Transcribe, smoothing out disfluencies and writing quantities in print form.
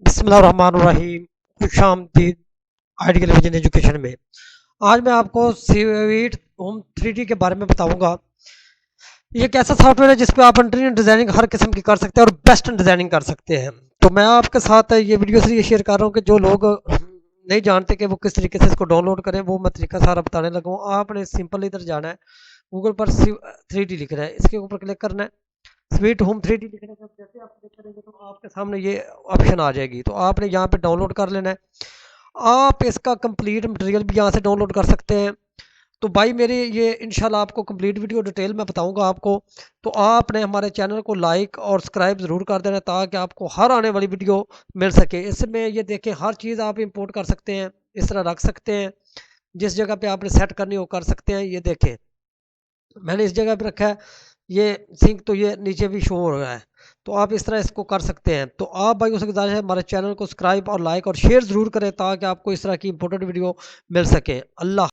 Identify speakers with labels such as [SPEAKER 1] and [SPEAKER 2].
[SPEAKER 1] بسم اللہ الرحمن الرحیم، خوش آمدید آئیڈیل ویژن ایجوکیشن میں۔ آج میں آپ کو سویٹ ہوم 3D کے بارے میں بتاؤں گا۔ یہ ایک ایسا سافٹ ویئر ہے جس پہ آپ انٹیریئر ڈیزائننگ ہر قسم کی کر سکتے ہیں اور بیسٹ ڈیزائننگ کر سکتے ہیں۔ تو میں آپ کے ساتھ یہ ویڈیو سے یہ شیئر کر رہا ہوں کہ جو لوگ نہیں جانتے کہ وہ کس طریقے سے اس کو ڈاؤن لوڈ کریں، وہ میں طریقہ سارا بتانے لگا ہوں۔ آپ نے سمپل ادھر جانا ہے، گوگل پر 3D لکھنا ہے، اس کے اوپر کلک کرنا ہے۔ سویٹ ہوم 3D لکھنے کا جیسے آپ کلک کریں گے تو آپ کے سامنے یہ آپشن آ جائے گی، تو آپ نے یہاں پہ ڈاؤن لوڈ کر لینا ہے۔ آپ اس کا کمپلیٹ مٹیریل بھی یہاں سے ڈاؤن لوڈ کر سکتے ہیں۔ تو بھائی میری یہ انشاءاللہ آپ کو کمپلیٹ ویڈیو ڈیٹیل میں بتاؤں گا آپ کو، تو آپ نے ہمارے چینل کو لائک اور سبسکرائب ضرور کر دینا تاکہ آپ کو ہر آنے والی ویڈیو مل سکے۔ اس میں یہ دیکھیں ہر چیز آپ امپورٹ کر سکتے ہیں، اس طرح رکھ سکتے ہیں، جس جگہ پہ آپ نے سیٹ کرنی ہو کر سکتے ہیں۔ یہ دیکھیں میں نے اس جگہ پہ رکھا ہے یہ سنک، تو یہ نیچے بھی شو ہو رہا ہے، تو آپ اس طرح اس کو کر سکتے ہیں۔ تو آپ بھائیوں سے گزارش ہے ہمارے چینل کو سبسکرائب اور لائک اور شیئر ضرور کریں تاکہ آپ کو اس طرح کی امپورٹنٹ ویڈیو مل سکے۔ اللہ